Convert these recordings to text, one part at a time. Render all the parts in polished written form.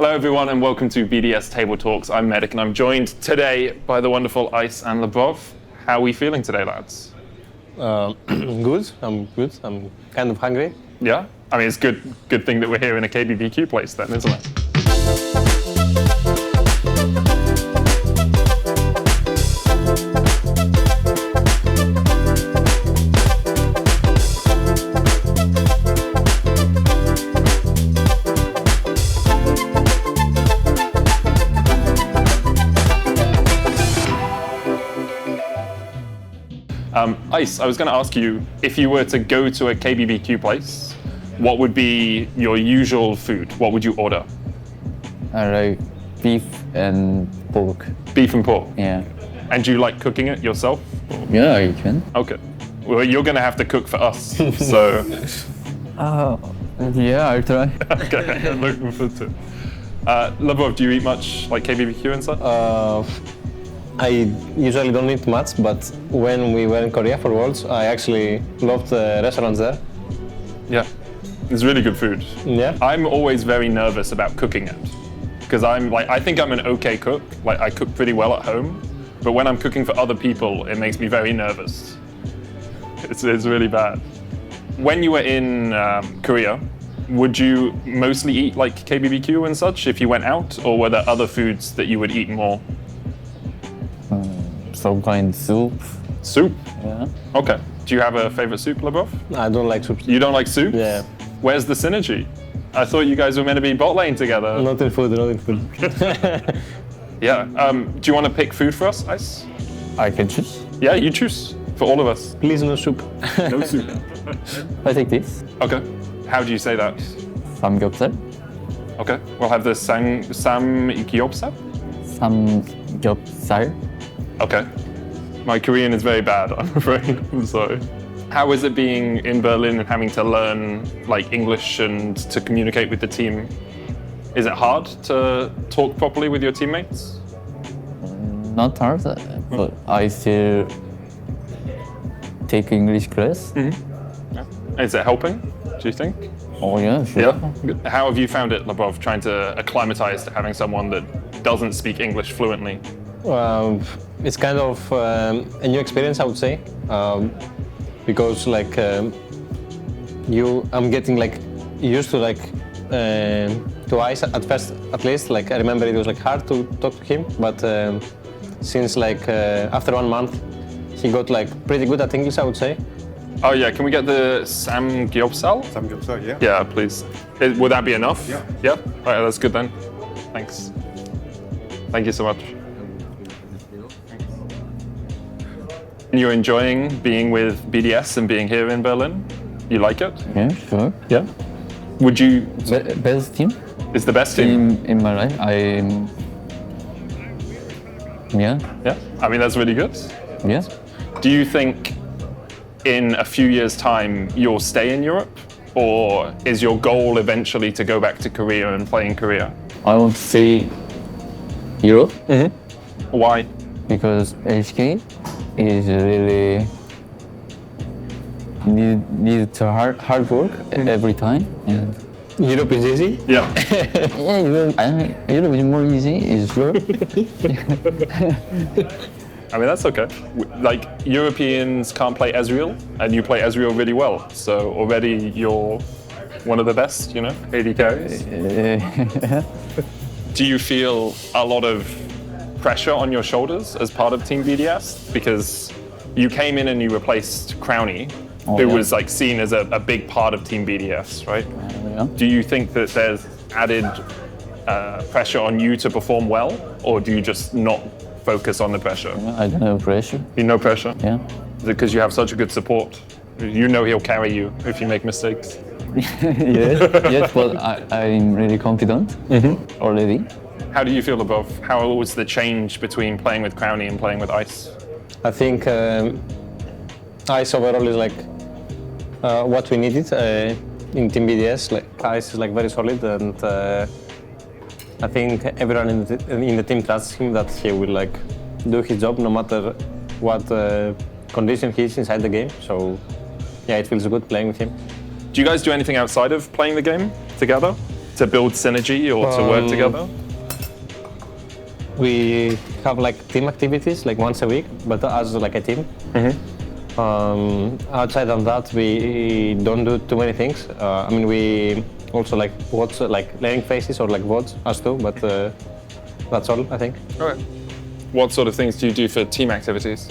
Hello everyone and welcome to BDS Table Talks. I'm Medic and I'm joined today by the wonderful Ice and Labrov. How are we feeling today, lads? Good. I'm good. I'm kind of hungry. Yeah? I mean, it's good thing that we're here in a KBBQ place then, isn't it? Ice, I was going to ask you, if you were to go to a KBBQ place, what would be your usual food? What would you order? I like beef and pork. Beef and pork? Yeah. And do you like cooking it yourself? Yeah, I can. Okay. Well, you're going to have to cook for us, so... Yeah, I'll try. Okay, I'm looking forward to it. Labrov, do you eat much like KBBQ and such? I usually don't eat much, but when we were in Korea for Worlds, I actually loved the restaurants there. Yeah, it's really good food. Yeah. I'm always very nervous about cooking it because I think I'm an okay cook. Like I cook pretty well at home, but when I'm cooking for other people, it makes me very nervous. It's really bad. When you were in Korea, would you mostly eat like KBBQ and such if you went out, or were there other foods that you would eat more? Some kind of soup. Soup? Yeah. Okay. Do you have a favorite soup, Labrov? I don't like soup. You don't like soup? Yeah. Where's the synergy? I thought you guys were meant to be bot lane together. Not in food, not in food. Yeah. Do you want to pick food for us, Ice? I can choose. Yeah, you choose. For all of us. Please, no soup. No soup. I take this. Okay. How do you say that? Samgyeopsal. Okay. We'll have the samgyeopsal. Samgyeopsal. Okay. My Korean is very bad, I'm afraid. I'm sorry. How is it being in Berlin and having to learn like English and to communicate with the team? Is it hard to talk properly with your teammates? Not hard, but I still take English class. Mm-hmm. Yeah. Is it helping, do you think? Oh yeah, sure. Yeah. How have you found it, Labrov, trying to acclimatize to having someone that doesn't speak English fluently? It's kind of a new experience, I would say, because like I'm getting like used to like to Ice at first, at least. Like I remember it was like hard to talk to him, but since like after 1 month, he got like pretty good at English, I would say. Oh yeah, can we get the samgyeopsal? Samgyeopsal, yeah. Yeah, please. Would that be enough? Yeah. Yeah? All right, that's good then. Thanks. Thank you so much. You're enjoying being with BDS and being here in Berlin? You like it? Yeah, sure. Yeah. Would you... Best team? It's the best team? In my life. Yeah. Yeah? I mean, that's really good. Yeah. Do you think in a few years' time you'll stay in Europe? Or is your goal eventually to go back to Korea and play in Korea? I want to see Europe. Mm-hmm. Why? Because HK is really need to hard work every time. And Europe is easy. Yeah. yeah, Europe is more easy, is sure. I mean, that's okay. Like, Europeans can't play Ezreal, and you play Ezreal really well. So already you're one of the best, you know, AD carries. Do you feel a lot of pressure on your shoulders as part of Team BDS? Because you came in and you replaced Crownie, who was like seen as a big part of Team BDS, right? Yeah. Do you think that there's added pressure on you to perform well, or do you just not focus on the pressure? I don't have pressure. You know pressure? Yeah. Is it because you have such a good support? You know he'll carry you if you make mistakes. yes, but I'm really confident already. How do you feel about how was the change between playing with Crownie and playing with Ice? I think Ice overall is like what we needed in Team BDS. Like Ice is like very solid, and I think everyone in the team trusts him that he will like do his job no matter what condition he is inside the game. So yeah, it feels good playing with him. Do you guys do anything outside of playing the game together? to build synergy or to work together? We have like team activities like once a week, but as like a team. Outside of that, we don't do too many things. I mean, we also like watch like laying faces or like VODs as too, but that's all I think. Okay. What sort of things do you do for team activities?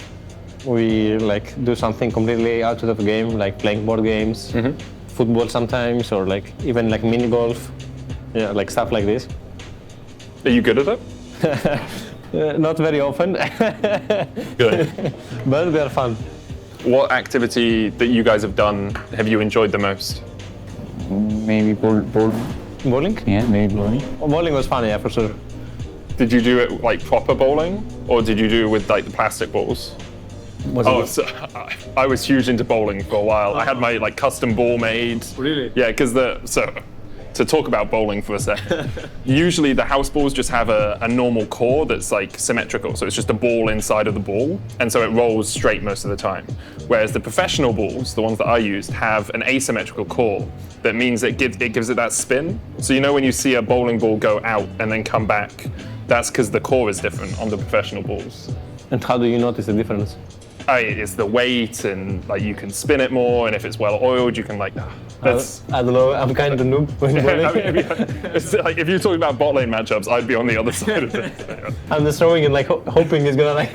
We like do something completely out of the game, like playing board games, football sometimes, or like even like mini golf, yeah, like stuff like this. Are you good at it? Not very often, Good. but they're fun. What activity that you guys have done have you enjoyed the most? Maybe bowling. Bowling? Yeah, maybe bowling. Bowling was fun, yeah, for sure. Did you do it like proper bowling, or did you do it with like the plastic balls? So I was huge into bowling for a while. I had my like custom ball made. Really? Yeah, because to talk about bowling for a second, usually the house balls just have a normal core that's like symmetrical, so it's just a ball inside of the ball, and so it rolls straight most of the time. Whereas the professional balls, the ones that I used, have an asymmetrical core that means it gives it that spin. So you know when you see a bowling ball go out and then come back, that's because the core is different on the professional balls. And how do you notice the difference? It's the weight, and like you can spin it more, and if it's well oiled, you can like. That's. I don't know. I'm kind of noob when bowling. I mean, it's like if you're talking about bot lane matchups, I'd be on the other side of it. I'm just throwing it like hoping it's gonna like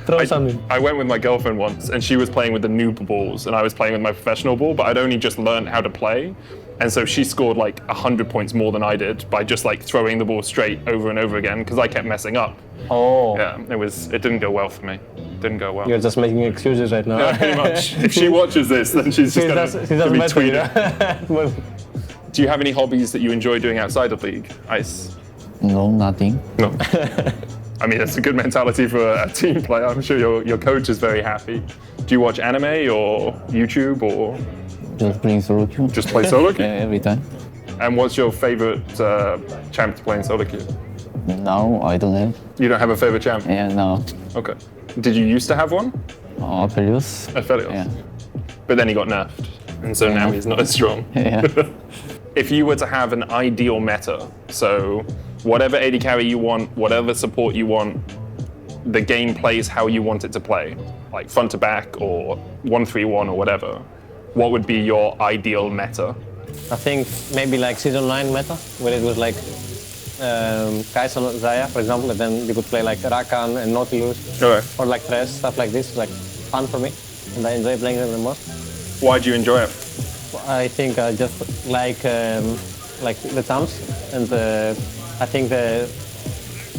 throw something. I went with my girlfriend once, and she was playing with the noob balls, and I was playing with my professional ball, but I'd only just learned how to play. And so she scored like 100 points more than I did by just like throwing the ball straight over and over again because I kept messing up. Oh. Yeah, it didn't go well for me. Didn't go well. You're just making excuses right now. Yeah, pretty much. If she watches this, then she's just going to be tweeting. Well, Do you have any hobbies that you enjoy doing outside of League? Ice? No, nothing. No. I mean, that's a good mentality for a team player. I'm sure your coach is very happy. Do you watch anime or YouTube or Just playing solo queue. just play solo queue? Yeah, every time. And what's your favorite champ to play in solo queue? Now I don't have. You don't have a favorite champ? Yeah, now. Okay. Did you used to have one? Aphelios. Aphelios. Yeah. But then he got nerfed, and so now he's not as strong. Yeah. If you were to have an ideal meta, so whatever AD carry you want, whatever support you want, the game plays how you want it to play, like front to back or 1-3-1 or whatever, what would be your ideal meta? I think maybe like season 9 meta, where it was like Kai'Sa and Zaya, for example, and then you could play like Rakan and Nautilus, Okay. or like Thresh, stuff like this. It's like fun for me, and I enjoy playing them the most. Why do you enjoy it? I think I just like the champs, and I think the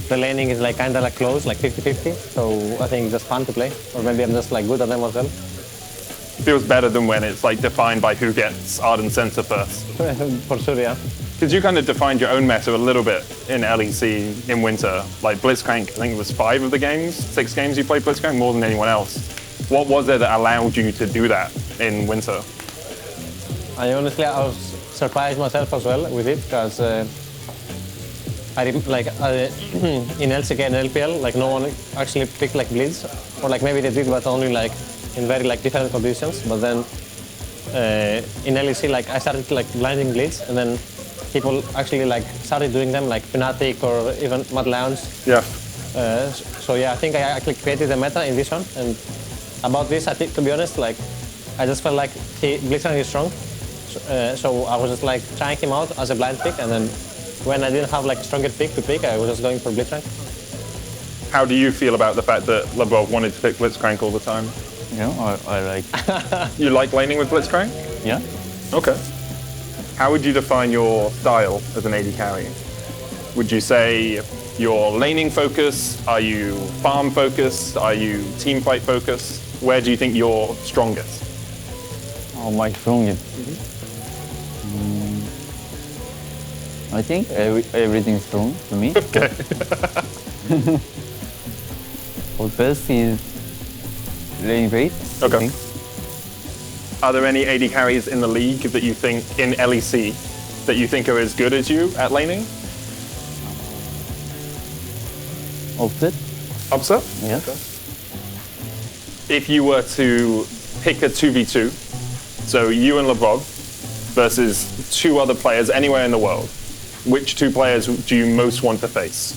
laning is like kind of like close, like 50-50. So I think it's just fun to play, or maybe I'm just like good at them as well. Feels better than when it's like defined by who gets Ardent Center first. For sure, yeah. Because you kind of defined your own meta a little bit in LEC in winter. Like Blitzcrank, I think it was 5 of the games, 6 games you played Blitzcrank, more than anyone else. What was it that allowed you to do that in winter? I was surprised myself as well with it, because in LCK and LPL, like no one actually picked like Blitz, or like maybe they did, but only like in very like different conditions. But then in LEC, like I started like blinding Blitz, and then people actually like started doing them like Fnatic or even Mad Lounge. Yeah. So yeah, I think I actually created a meta in this one. And about this, I think, to be honest, like I just felt like Blitzcrank is strong. So I was just like trying him out as a blind pick, and then when I didn't have like a stronger pick to pick, I was just going for Blitzcrank. How do you feel about the fact that Labrov wanted to pick Blitzcrank all the time? Yeah, I like. You like laning with Blitzcrank? Yeah. Okay. How would you define your style as an AD carry? Would you say you're laning focused? Are you farm focused? Are you team fight focused? Where do you think you're strongest? Oh, my strongest. I think everything's strong to me. Okay. What best is lane rate. Okay. I think. Are there any AD carries in the league that you think, in LEC, that you think are as good as you at laning? Offset? Upset? Yeah. If you were to pick a 2v2, so you and Labrov versus 2 other players anywhere in the world, which two players do you most want to face?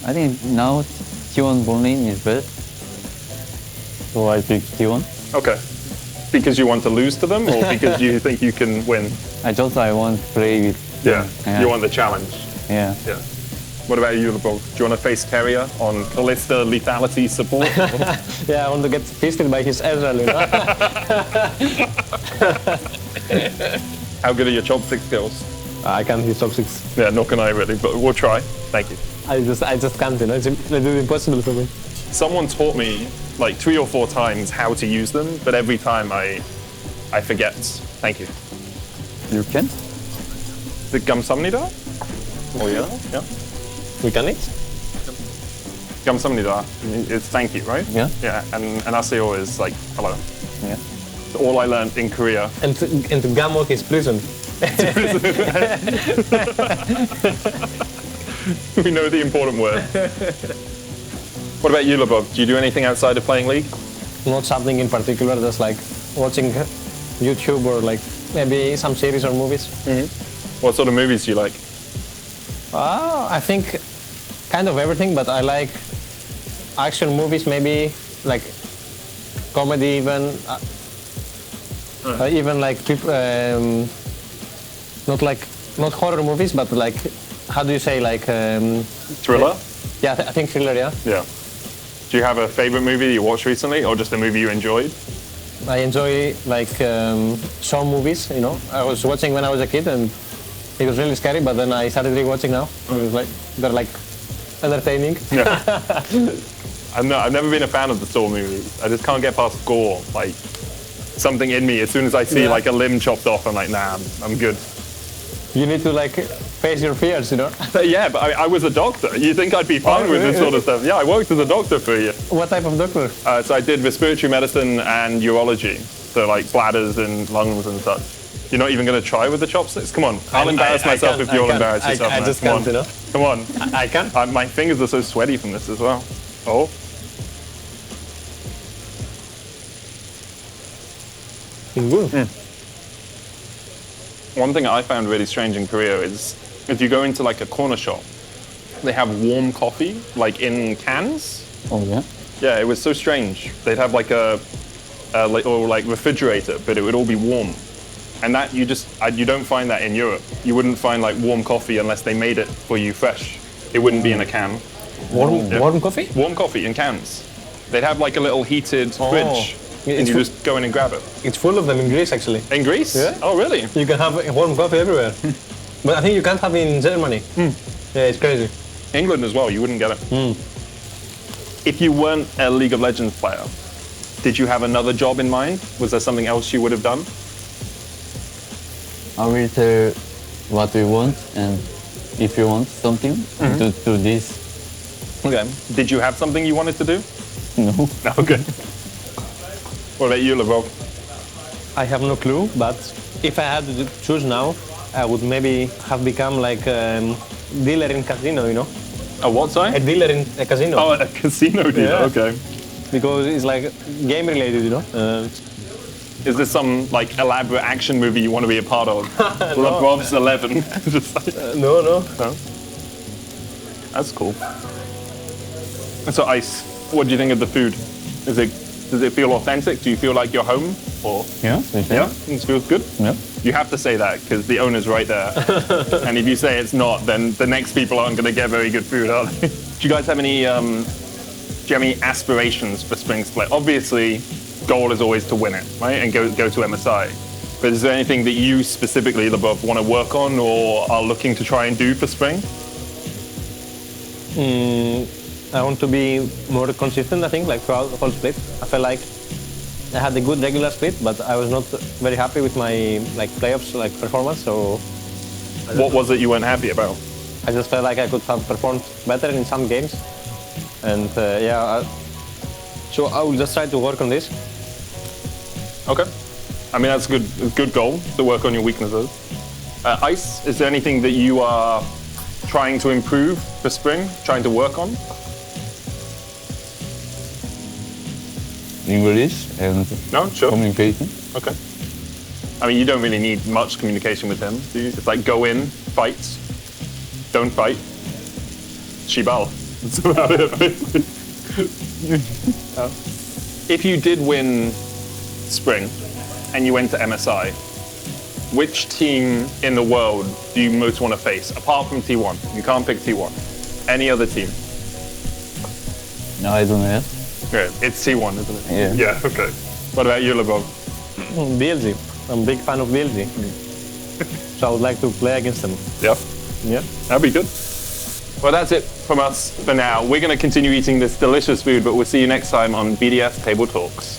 I think now T1 bowling is best. So I pick T1. Okay. Because you want to lose to them, or because you think you can win? I want to play with Yeah. Yeah. You want the challenge. Yeah. Yeah. What about you, Labrov? Do you want to face Terrier on Callista lethality support? Yeah, I want to get fisted by his Ezreal, you know? How good are your chopstick skills? I can't hit top 6. Yeah, nor can I really, but we'll try. Thank you. I just can't, you know? It's impossible for me. Someone taught me like 3 or 4 times how to use them, but every time I forget. Thank you. You can? The 감사합니다? Oh yeah? Yeah. We can eat? 감사합니다 is thank you, right? Yeah. Yeah, and 안녕하세요 is like hello. Yeah. It's all I learned in Korea. And Gamok is prison. We know the important word. What about you, Labrov? Do you do anything outside of playing League? Not something in particular, just like watching YouTube or like maybe some series or movies. What sort of movies do you like? I think kind of everything, but I like action movies, maybe like comedy, even even like not horror movies, but like how do you say like Thriller? Yeah, I think thriller. Yeah, Yeah. Do you have a favorite movie you watched recently, or just a movie you enjoyed? I enjoy like some movies. You know, I was watching when I was a kid and it was really scary, but then I started rewatching now. It was like they're like entertaining. Yeah. I've never been a fan of the Saw movies. I just can't get past gore. Like something in me, as soon as I see like a limb chopped off, I'm like, nah, I'm good. You need to like face your fears, you know. Yeah, but I was a doctor. You think I'd be fine with this sort of stuff? Yeah, I worked as a doctor for a year. What type of doctor? So I did respiratory medicine and urology. So like bladders and lungs and such. You're not even going to try with the chopsticks? Come on, I'll embarrass myself if you'll embarrass yourself. I man. just Come can't, on. you know. Come on. I can't. My fingers are so sweaty from this as well. Oh. Good. One thing I found really strange in Korea is if you go into like a corner shop, they have warm coffee like in cans. Oh yeah. Yeah, it was so strange. They'd have like a little like refrigerator, but it would all be warm. And that you don't find that in Europe. You wouldn't find like warm coffee unless they made it for you fresh. It wouldn't be in a can. Warm coffee? Warm coffee in cans. They'd have like a little heated fridge, and It's you just go in and grab it. It's full of them in Greece, actually. In Greece? Yeah. Oh, really? You can have warm coffee everywhere. But I think you can't have it in Germany. Yeah, it's crazy. England as well, you wouldn't get it. If you weren't a League of Legends player, did you have another job in mind? Was there something else you would have done? I will tell what we want, and if you want something, do this. Okay. Did you have something you wanted to do? No. No, okay. What about you, Labrov? I have no clue, but if I had to choose now, I would maybe have become like a dealer in casino, you know? A what, sorry? A dealer in a casino. Oh, a casino dealer, Yeah. okay. Because it's like game related, you know? Is this some like elaborate action movie you want to be a part of? Labrov's 11. Just like, No. no? That's cool. So Ice, what do you think of the food? Does it feel authentic? Do you feel like you're home? Or Yeah. yeah, it feels good. Yeah. You have to say that because the owner's right there. And if you say it's not, then the next people aren't going to get very good food, are they? Do you guys have any aspirations for Spring Split? Obviously, goal is always to win it, right? And go to MSI. But is there anything that you specifically, Labrov, want to work on or are looking to try and do for Spring? I want to be more consistent, I think, like throughout the whole split. I felt like I had a good regular split, but I was not very happy with my like playoffs performance. So What was it you weren't happy about? I just felt like I could have performed better in some games, and so I will just try to work on this. Okay. I mean, that's a good goal to work on your weaknesses. Ice, is there anything that you are trying to improve for Spring, trying to work on? English and No, sure. communication. Okay. I mean, you don't really need much communication with him, do you? It's like go in, fight, don't fight, shibal. That's about it. If you did win Spring and you went to MSI, which team in the world do you most want to face, apart from T1? You can't pick T1. Any other team? No, I don't know. Yeah, it's T1, isn't it? Yeah. Yeah, okay. What about you, Labrov? BLG. I'm a big fan of BLG. So I would like to play against them. Yeah. Yeah. That'd be good. Well, that's it from us for now. We're going to continue eating this delicious food, but we'll see you next time on BDS Table Talks.